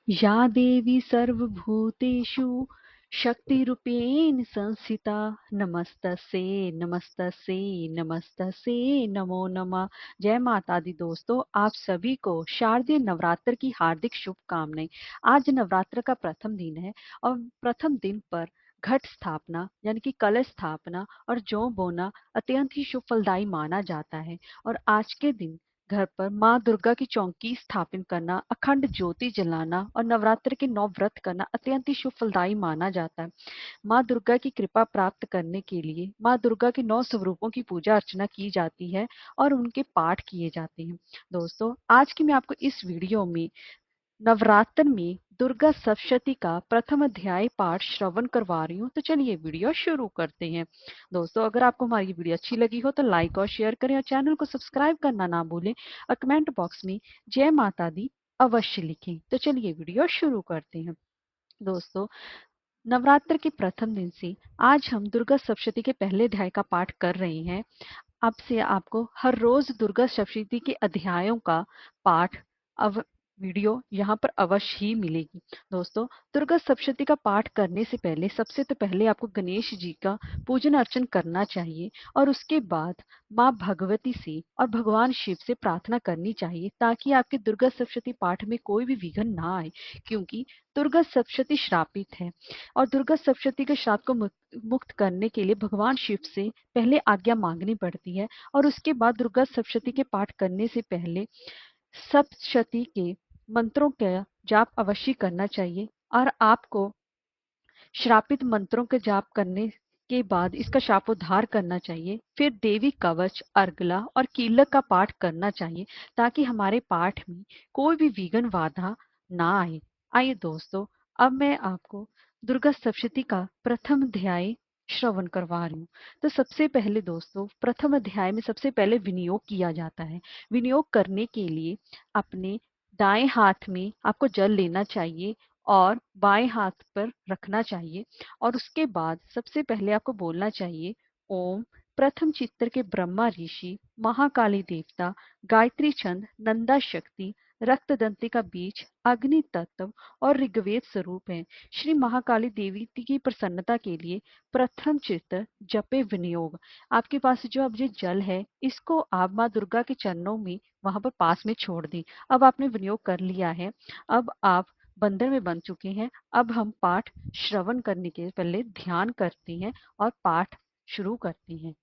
या देवी सर्वभूतेषु शक्तिरूपेण संस्थिता नमस्तस्यै नमस्तस्यै नमस्तस्यै नमो नमः। जय माता दी दोस्तों, आप सभी को शारदीय नवरात्र की हार्दिक शुभकामनाएं। आज नवरात्र का प्रथम दिन है और प्रथम दिन पर घट स्थापना यानी कि कलश स्थापना और जौ बोना अत्यंत ही शुभ फलदायी माना जाता है। और आज के दिन घर पर माँ दुर्गा की चौकी स्थापित करना, अखंड ज्योति जलाना और नवरात्र के 9 व्रत करना अत्यंत ही शुभ फलदायी माना जाता है। माँ दुर्गा की कृपा प्राप्त करने के लिए माँ दुर्गा के 9 स्वरूपों की पूजा अर्चना की जाती है और उनके पाठ किए जाते हैं। दोस्तों, आज की मैं आपको इस वीडियो में नवरात्र में दुर्गा सप्तशती का प्रथम अध्याय पाठ श्रवण करवा रही हूँ। तो चलिए वीडियो शुरू करते हैं। दोस्तों, अगर आपको हमारी वीडियो अच्छी लगी हो तो लाइक और शेयर करें और चैनल को सब्सक्राइब करना ना भूलें और कमेंट बॉक्स में जय माता दी अवश्य लिखें। तो चलिए वीडियो शुरू करते हैं। दोस्तों, नवरात्र के प्रथम दिन से आज हम दुर्गा सप्तशती के पहले अध्याय का पाठ कर रहे हैं। अब से आपको हर रोज दुर्गा सप्तशती के अध्यायों का पाठ अव वीडियो यहाँ पर अवश्य ही मिलेगी। दोस्तों, दुर्गा सप्तशती का पाठ करने से पहले सबसे तो पहले आपको गणेश जी का पूजन अर्चन करना चाहिए और उसके बाद माँ भगवती से और भगवान शिव से प्रार्थना करनी चाहिए ताकि आपके दुर्गा सप्तशती पाठ में कोई भी विघ्न ना आए, क्योंकि दुर्गा सप्तशती श्रापित है और दुर्गा सप्तशती के श्राप को मुक्त करने के लिए भगवान शिव से पहले आज्ञा मांगनी पड़ती है और उसके बाद दुर्गा सप्तशती के पाठ करने से पहले सप्तशती के मंत्रों का जाप अवश्य करना चाहिए और आपको श्रापित मंत्रों के जाप करने के बाद इसका शापोद्धार करना चाहिए। फिर देवी कवच, अर्गला और कीलक का पाठ करना चाहिए ताकि हमारे पाठ में कोई भी विघ्न बाधा ना आए। आइए दोस्तों, अब मैं आपको दुर्गा सप्तशती का प्रथम अध्याय श्रवण करवा रही हूँ। तो सबसे पहले दोस्तों, प्रथम अध्याय में सबसे पहले विनियोग किया जाता है। विनियोग करने के लिए अपने दाएं हाथ में आपको जल लेना चाहिए और बाएं हाथ पर रखना चाहिए और उसके बाद सबसे पहले आपको बोलना चाहिए ओम। प्रथम चित्तर के ब्रह्मा ऋषि, महाकाली देवता, गायत्री छंद, नंदा शक्ति, रक्तदंती का बीज, अग्नि तत्व और ऋग्वेद स्वरूप है। श्री महाकाली देवी की प्रसन्नता के लिए प्रथम चित्तर जपे विनियोग। आपके पास जो अब ये जल है इसको आप माँ दुर्गा के चरणों में वहां पर पास में छोड़ दी। अब आपने विनियोग कर लिया है। अब आप बंधन में बंध चुके हैं। अब हम पाठ श्रवण करने के पहले ध्यान करते हैं और पाठ शुरू करते हैं।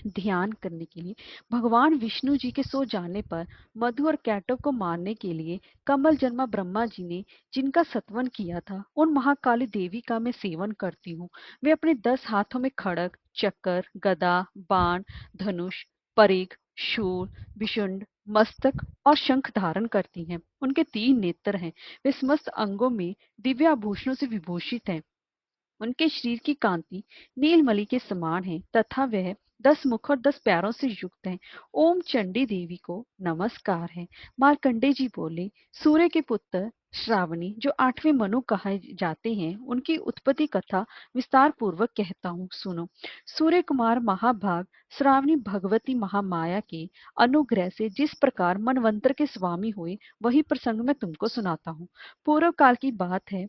ध्यान करने के लिए भगवान विष्णु जी के सो जाने पर मधु और कैटव को मारने के लिए कमल जन्मा ब्रह्मा जी ने जिनका सत्वन किया था उन महाकाली देवी का मैं सेवन करती हूँ। वे अपने 10 हाथों में खड़ग, चक्र, गदा, बाण, धनुष, परिघ, शूल, विशुंड, मस्तक और शंख धारण करती हैं। उनके 3 नेत्र हैं। वे समस्त अंगों में दिव्य आभूषणों से विभूषित हैं। उनके शरीर की कांति नीलमणि के समान है तथा वह 10 मुख और 10 पैरों से युक्त है। ओम चंडी देवी को नमस्कार है। मार्कंडे जी बोले, सूर्य के पुत्र श्रावणी जो 8वें मनु कहे जाते हैं उनकी उत्पत्ति कथा विस्तार पूर्वक कहता हूँ, सुनो। सूर्य कुमार महाभाग श्रावणी भगवती महामाया के अनुग्रह से जिस प्रकार मनवंतर के स्वामी हुए वही प्रसंग मैं तुमको सुनाता हूँ। पूर्व काल की बात है।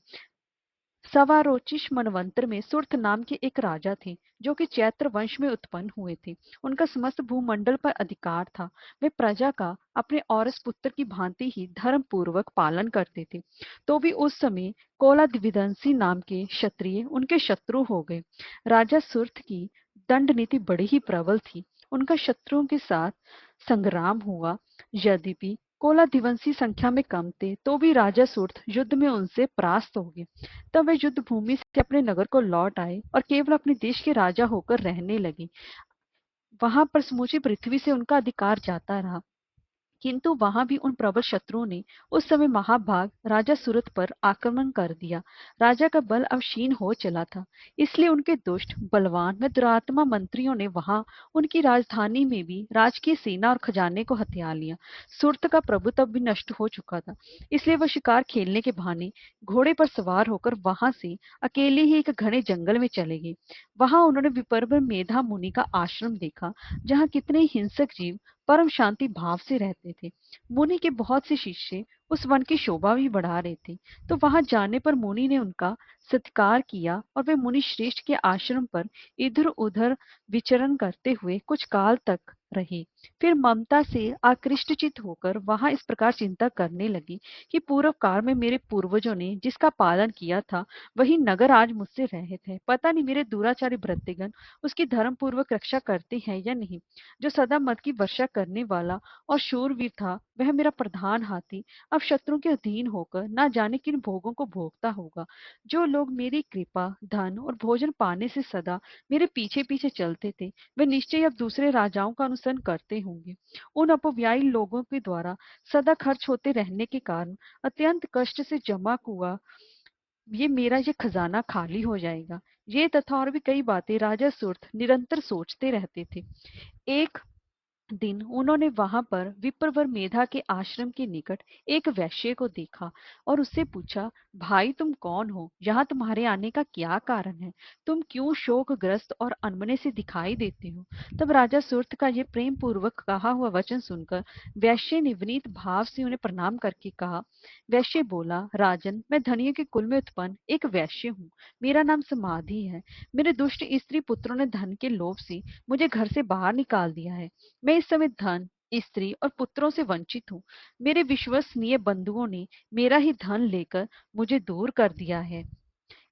सवारोचिष मनवंतर में सुर्थ नाम के एक राजा थे जो कि चैत्र वंश में उत्पन्न हुए थे। उनका समस्त भूमंडल पर अधिकार था। वे प्रजा का अपने औरस पुत्र की भांति ही धर्म पूर्वक पालन करते थे। तो भी उस समय कोलादिविदंसी नाम के क्षत्रिय उनके शत्रु हो गए। राजा सुर्थ की दंड नीति बड़ी ही प्रबल थी। उनका शत्रुओं के साथ संग्राम हुआ। यद्यपि कोलादिवंशी संख्या में कम थे तो भी राजा सुर्थ युद्ध में उनसे परास्त हो गए। तब वे युद्ध भूमि से अपने नगर को लौट आए और केवल अपने देश के राजा होकर रहने लगे। वहां पर समूची पृथ्वी से उनका अधिकार जाता रहा, किंतु वहां भी उन प्रबल शत्रुओं ने उस समय महाभाग राजा सूरत पर आक्रमण कर दिया। राजा का बल अब क्षीण हो चला था, इसलिए उनके दुष्ट, बलवान व दुरात्मा मंत्रियों ने वहां उनकी राजधानी में भी राजकीय सेना और खजाने को हथिया लिया। सूरत का प्रभुत्व भी नष्ट हो चुका था, इसलिए वह शिकार खेलने के बहाने घोड़े पर सवार होकर वहां से अकेले ही एक घने जंगल में चले गए। वहां उन्होंने विपर्बर मेधा मुनि का आश्रम देखा, जहाँ कितने हिंसक जीव परम शांति भाव से रहते थे। मुनि के बहुत से शिष्य उस वन की शोभा भी बढ़ा रहे थे। तो वहां जाने पर मुनि ने उनका सत्कार किया और वे मुनि श्रेष्ठ के आश्रम पर इधर उधर विचरण करते हुए कुछ काल तक रहे। फिर ममता से आकृष्टचित होकर वहां इस प्रकार चिंता करने लगी कि पूर्व काल में मेरे पूर्वजों ने जिसका पालन किया था वही नगर आज मुझसे रहित है। पता नहीं मेरे दुराचारी भृत्यगण उसकी धर्म पूर्वक रक्षा करते हैं या नहीं। जो सदा मद की वर्षा करने वाला और शूरवीर था वह मेरा प्रधान हाथी अब शत्रु के अधीन होकर ना जाने किन भोगों को भोगता होगा। जो लोग मेरी कृपा धन और भोजन पाने से सदा मेरे पीछे पीछे चलते थे वे निश्चय अब दूसरे राजाओं का अनुसरण करते होंगे। उन अपव्यायी लोगों के द्वारा सदा खर्च होते रहने के कारण अत्यंत कष्ट से जमा हुआ ये खजाना खाली हो जाएगा। ये तथा और भी कई बातें राजा सुर्थ निरंतर सोचते रहते थे। एक दिन उन्होंने वहां पर विप्रवर मेधा के आश्रम के निकट एक वैश्य को देखा और उससे पूछा, भाई तुम कौन हो? यहाँ तुम्हारे आने का क्या कारण है? तुम क्यों शोकग्रस्त और अनमने से दिखाई देते हो? तब राजा सुर्थ का ये प्रेम पूर्वक कहा हुआ वचन सुनकर वैश्य ने विनीत भाव से उन्हें प्रणाम करके कहा। वैश्य बोला, राजन, मैं धनियों के कुल में उत्पन्न एक वैश्य हूँ। मेरा नाम समाधि है। मेरे दुष्ट स्त्री पुत्रों ने धन के लोभ से मुझे घर से बाहर निकाल दिया है। मैं इस समय धन, स्त्री और पुत्रों से वंचित हूँ। मेरे विश्वसनीय बंधुओं ने मेरा ही धन लेकर मुझे दूर कर दिया है।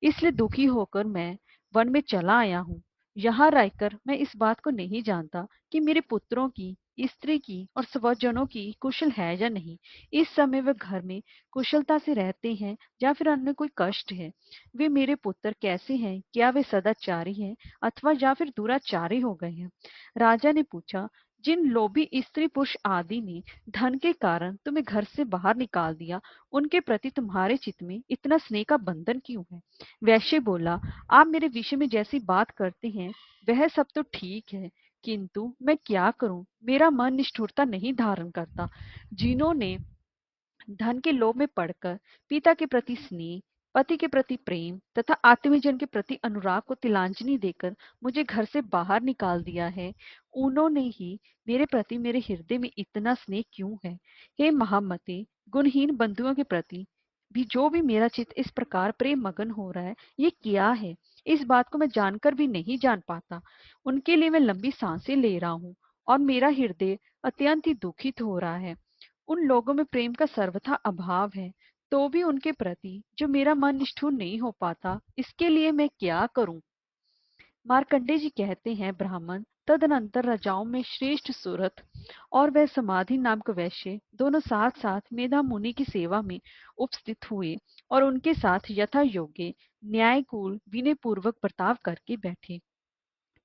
इसलिए दुखी होकर मैं वन में चला आया हूँ। यहाँ रहकर मैं इस बात को नहीं जानता कि मेरे पुत्रों की, स्त्री की और स्वजनों की कुशल है या नहीं। इस समय वे घर में कुशलता से रहते हैं या फिर अन्य कोई कष्ट है। वे मेरे पुत्र कैसे हैं? क्या वे सदाचारी हैं अथवा या फिर दुराचारी हो गए हैं? राजा ने पूछा, जिन लोभी स्त्री पुरुष आदि ने धन के कारण तुम्हें घर से बाहर निकाल दिया, उनके प्रति तुम्हारे चित्त में इतना स्नेह का बंधन क्यों है? वैश्य बोला, आप मेरे विषय में जैसी बात करते हैं वह सब तो ठीक है, किंतु मैं क्या करूं? मेरा मन निष्ठुरता नहीं धारण करता। जिन्होंने धन के लोभ में पड़कर पिता के प्रति स्नेह, पति के प्रति प्रेम तथा आत्मीयजन के प्रति अनुराग को तिलांजलि देकर मुझे घर से बाहर निकाल दिया है, उन्होंने ही मेरे प्रति मेरे हृदय में इतना स्नेह क्यों है? हे महामते, गुणहीन बंधुओं के प्रति भी जो भी मेरा चित्त इस प्रकार प्रेम मगन हो रहा है, ये क्या है? इस बात को मैं जानकर भी नहीं जान पाता। उनके लिए मैं लंबी सांसें ले रहा हूँ और मेरा हृदय अत्यंत ही दुखित हो रहा है। उन लोगों में प्रेम का सर्वथा अभाव है, तो भी उनके प्रति जो मेरा मन निष्ठुर नहीं हो पाता, इसके लिए मैं क्या करूं? मार्कंडे जी कहते हैं, ब्राह्मण, तदनंतर राजाओं में श्रेष्ठ सुरथ और वह समाधि नाम का वैश्य दोनों साथ साथ मेधा मुनि की सेवा में उपस्थित हुए और उनके साथ यथा योग्य न्यायकूल विनय पूर्वक बर्ताव करके बैठे।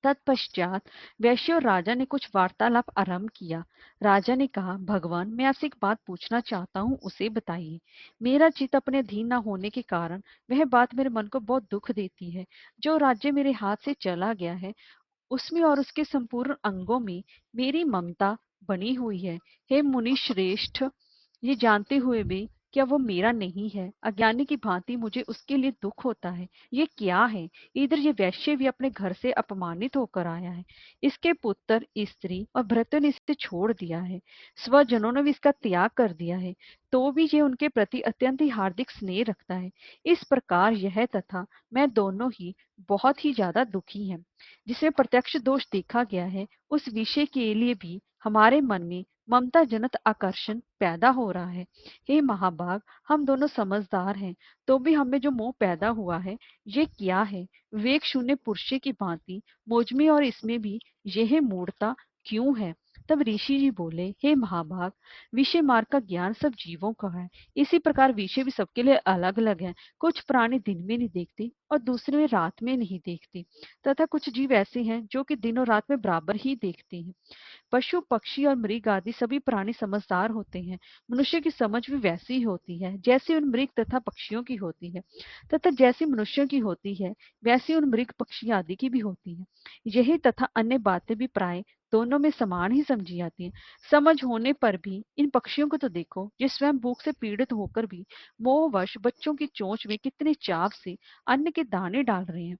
तत्पश्चात वैश्य और राजा ने कुछ वार्तालाप आरंभ किया। राजा ने कहा, भगवान, मैं आपसे एक बात पूछना चाहता हूँ, उसे बताइए। मेरा चित्त अपने अधीन न होने के कारण वह बात मेरे मन को बहुत दुख देती है। जो राज्य मेरे हाथ से चला गया है उसमें और उसके संपूर्ण अंगों में मेरी ममता बनी हुई है। हे मुनि श्रेष्ठ, ये जानते हुए भी क्या वो मेरा नहीं है? अज्ञानी की भांति मुझे उसके लिए दुख होता है। ये क्या है? इधर ये वैश्य भी अपने घर से अपमानित होकर आया है। इसके पुत्र, स्त्री और भृत्यों ने इसे छोड़ दिया है। स्वजनों ने भी इसका त्याग कर दिया है, तो भी ये उनके प्रति अत्यंत ही हार्दिक स्नेह रखता है। इस प्रकार यह तथा मैं दोनों ही बहुत ही ज्यादा दुखी हैं। जिसमें प्रत्यक्ष दोष देखा गया है, उस विषय के लिए भी हमारे मन में ममता जनत आकर्षण पैदा हो रहा है। हे महाभाग, हम दोनों समझदार हैं, तो भी हमें जो मोह पैदा हुआ है, ये क्या है? विवेक शून्य पुरुष की भांति मुझ में और इसमें भी यह मूढ़ता क्यों है? तब ऋषि जी बोले, हे महाभाग, विषय मार्ग का ज्ञान सब जीवों का है। इसी प्रकार विषय भी सबके लिए अलग अलग है। कुछ प्राणी दिन में नहीं देखते और दूसरे में रात में नहीं देखते, तथा कुछ जीव ऐसे हैं जो कि दिन और रात में बराबर ही देखते हैं। पशु, पक्षी और मृग आदि सभी प्राणी समझदार होते हैं। मनुष्य की समझ भी वैसी ही होती है जैसी उन मृग तथा पक्षियों की होती है, तथा जैसी मनुष्यों की होती है वैसी उन मृग पक्षी आदि की भी होती है। यही तथा अन्य बातें भी प्राय दोनों में समान ही समझी जाती हैं। समझ होने पर भी इन पक्षियों को तो देखो, जो स्वयं भूख से पीड़ित होकर भी मोहवश बच्चों की चोंच में कितने चाव से अन्न के दाने डाल रहे हैं।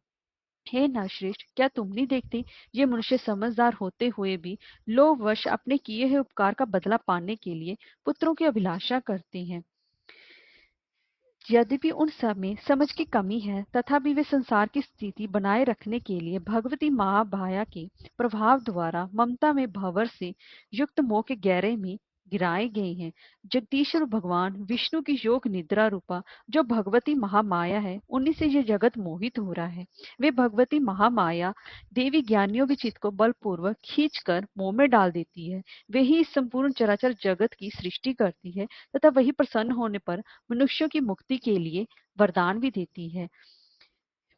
हे नरश्रेष्ठ, क्या तुम नहीं देखते, ये मनुष्य समझदार होते हुए भी लोभवश अपने किए हुए उपकार का बदला पाने के लिए पुत्रों की अभिलाषा करते हैं। यद्यपि उन सब में समझ की कमी है, तथापि वे संसार की स्थिति बनाए रखने के लिए भगवती महामाया के प्रभाव द्वारा ममता में भंवर से युक्त मोह के गहरे में गिराए गए हैं। जगदीश्वर भगवान विष्णु की योग निद्रा रूपा जो भगवती महामाया है, उन्हीं से यह जगत मोहित हो रहा है। वे भगवती महामाया देवी ज्ञानियों के चित्त को बलपूर्वक खींचकर मोह में डाल देती है। वे ही इस संपूर्ण चराचर जगत की सृष्टि करती है तथा वही प्रसन्न होने पर मनुष्यों की मुक्ति के लिए वरदान भी देती है।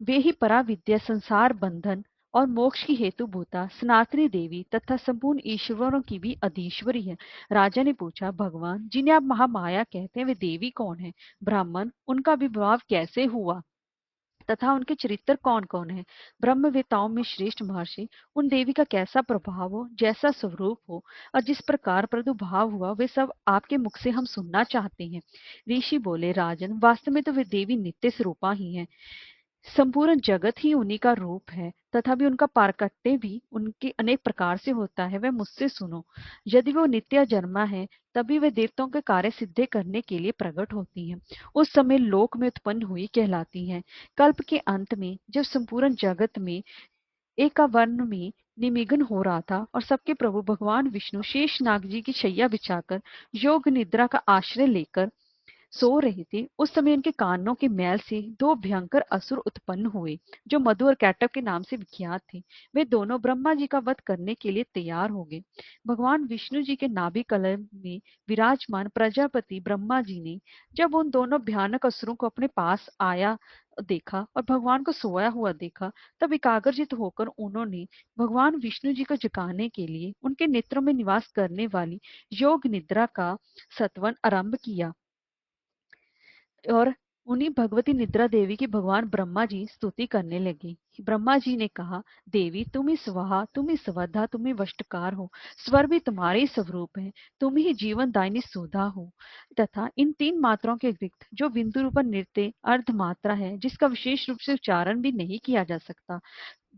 वे ही पराविद्या, संसार बंधन और मोक्ष की हेतु भूता सनातनी देवी तथा संपूर्ण ईश्वरों की भी अधीश्वरी है। राजा ने पूछा, भगवान जिन्हें आप महामाया कहते हैं, वे देवी कौन है? ब्राह्मण, उनका विभाव कैसे हुआ तथा उनके चरित्र कौन कौन है? ब्रह्मवेताओं में श्रेष्ठ महर्षि उन देवी का कैसा प्रभाव हो, जैसा स्वरूप हो और जिस प्रकार प्रादुर्भाव हुआ, वे सब आपके मुख से हम सुनना चाहते हैं। ऋषि बोले, राजन वास्तव में तो वे देवी नित्य स्वरूपा ही हैं। संपूर्ण जगत ही उन्हीं का रूप है, तथा भी उनका पारकट्य भी उनके अनेक प्रकार से होता है। वह मुझसे सुनो। यदि वो नित्य जन्मा है, तभी वे देवताओं के कार्य सिद्ध करने के लिए प्रकट होती हैं। उस समय लोक में उत्पन्न हुई कहलाती हैं। कल्प के अंत में जब संपूर्ण जगत में एकावर्ण में निमग्न हो रहा था और सबके प्रभु भगवान विष्णु शेष नाग जी की शैया बिछाकर योग निद्रा का आश्रय लेकर सो रहे थे, उस समय उनके कानों के मैल से दो भयंकर असुर उत्पन्न हुए, जो मधु और कैटव के नाम से विख्यात थे। वे दोनों ब्रह्मा जी का वध करने के लिए तैयार हो गए। भगवान विष्णु जी के नाभि कलम में विराजमान प्रजापति ब्रह्मा जी ने जब उन दोनों भयानक असुरों को अपने पास आया देखा और भगवान को सोया हुआ देखा, तब एकाग्रचित होकर उन्होंने भगवान विष्णु जी को जगाने के लिए उनके नेत्रों में निवास करने वाली योग निद्रा का सत्वन आरंभ किया और उन्हीं भगवती निद्रा देवी की भगवान ब्रह्मा जी स्तुति करने लगे। ब्रह्मा जी ने कहा, देवी तुम ही स्वाहा, तुम ही स्वधा, तुम ही वष्टकार हो। स्वर भी तुम्हारे ही स्वरूप है। तुम ही जीवन दायिनी सुधा हो तथा इन तीन मात्राओं के अतिरिक्त जो बिंदु रूप नृत्य अर्ध मात्रा है, जिसका विशेष रूप से उच्चारण भी नहीं किया जा सकता।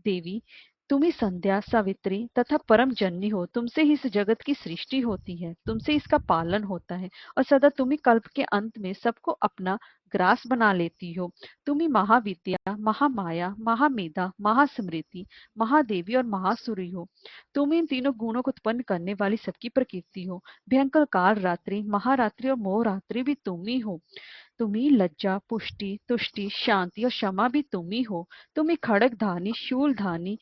देवी तुम ही संध्या, सावित्री तथा परम जननी हो। तुमसे ही इस जगत की सृष्टि होती है, तुमसे इसका पालन होता है और सदा तुम ही कल्प के अंत में सबको अपना ग्रास बना लेती हो। तुम ही महाविद्या, महामाया, महामेधा, महास्मृति, महादेवी और महासुरी हो। तुम इन तीनों गुणों को उत्पन्न करने वाली सबकी प्रकृति हो। भयंकर काल रात्रि, महारात्रि और मोह रात्रि भी तुम ही हो। तुम ही लज्जा, पुष्टि, तुष्टि, शांति और क्षमा भी तुम ही हो। तुम ही खड़ग धानी, शूल धानी,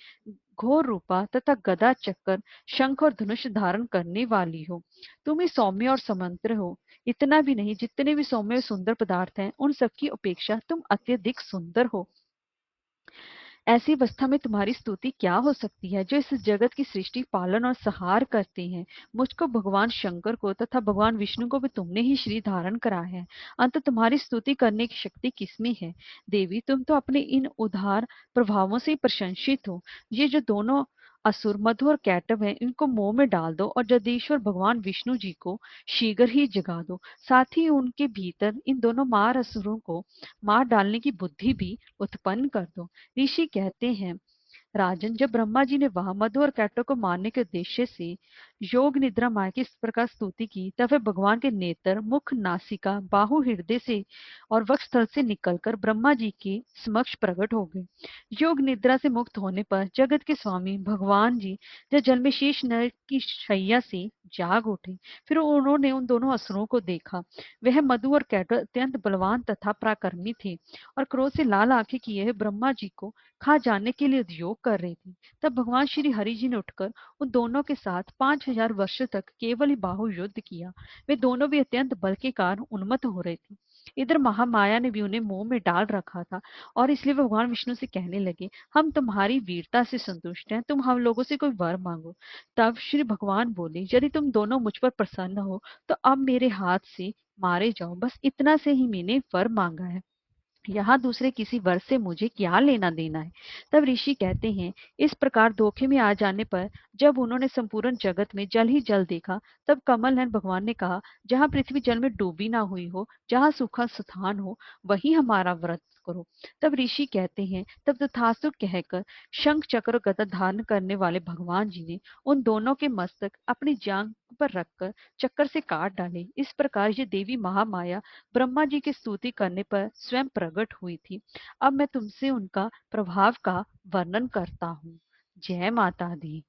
घोर रूपा तथा गदा चक्कर, शंख और धनुष धारण करने वाली हो। तुम ही सौम्य और समंत्र हो। इतना भी नहीं, जितने भी सौम्य और सुंदर पदार्थ हैं, उन सबकी अपेक्षा तुम अत्यधिक सुंदर हो। ऐसी अवस्था में तुम्हारी स्तुति क्या हो सकती है, जो इस जगत की सृष्टि, पालन और संहार करते हैं। मुझको, भगवान शंकर को तथा भगवान विष्णु को भी तुमने ही श्री धारण करा है। अंत तुम्हारी स्तुति करने की शक्ति किसमें है? देवी तुम तो अपने इन उदार प्रभावों से ही प्रशंसित हो। ये जो दोनों असुर मधु और कैटव हैं, इनको मोह में डाल दो और जगदीश्वर भगवान विष्णु जी को शीघ्र ही जगा दो। साथ ही उनके भीतर इन दोनों मार असुरों को मार डालने की बुद्धि भी उत्पन्न कर दो। ऋषि कहते हैं, राजन जब ब्रह्मा जी ने वहां मधु और कैटव को मारने के उद्देश्य से योग निद्रा माया की इस प्रकार स्तुति की, तब वे भगवान के नेत्र, मुख, नासिका, बाहु, हृदय से और वक्षस्थल से निकलकर ब्रह्मा जी के समक्ष प्रकट हो गए। योग निद्रा से मुक्त होने पर जगत के स्वामी भगवान जी जब जल में शेष नर की शैया से जाग उठे। फिर उन्होंने उन दोनों असुरों को देखा। वह मधु और कैटव अत्यंत बलवान तथा पराक्रमी थे और क्रोध से लाल आंखें किए हुए ब्रह्मा जी को खा जाने के लिए उद्योग कर रही थी। तब भगवान श्री हरि जी ने उठकर उन दोनों के साथ 5000 वर्ष तक केवल ही बाहु युद्ध किया। वे दोनों भी अत्यंत बल के कारण उन्मत्त हो रहे थे। इधर महामाया ने भी उन्हें मोह में डाल रखा था और इसलिए वे भगवान विष्णु से कहने लगे, हम तुम्हारी वीरता से संतुष्ट हैं, तुम हम लोगों से कोई वर मांगो। तब श्री भगवान बोले, यदि तुम दोनों मुझ पर प्रसन्न हो तो अब मेरे हाथ से मारे जाओ। बस इतना से ही मैंने वर मांगा है। यहाँ दूसरे किसी वर से मुझे क्या लेना देना है। तब ऋषि कहते हैं, इस प्रकार धोखे में आ जाने पर जब उन्होंने संपूर्ण जगत में जल ही जल देखा, तब कमल नयन भगवान ने कहा, जहाँ पृथ्वी जल में डूबी ना हुई हो, जहाँ सूखा स्थान हो, वही हमारा व्रत करो। तब ऋषि कहते हैं, तब तथास्तु कहकर शंख चक्र और गदा धारण करने वाले भगवान जी ने उन दोनों के मस्तक अपनी जांग पर रखकर चक्कर से काट डाले। इस प्रकार ये देवी महामाया ब्रह्मा जी की स्तुति करने पर स्वयं प्रकट हुई थी। अब मैं तुमसे उनका प्रभाव का वर्णन करता हूँ। जय माता दी।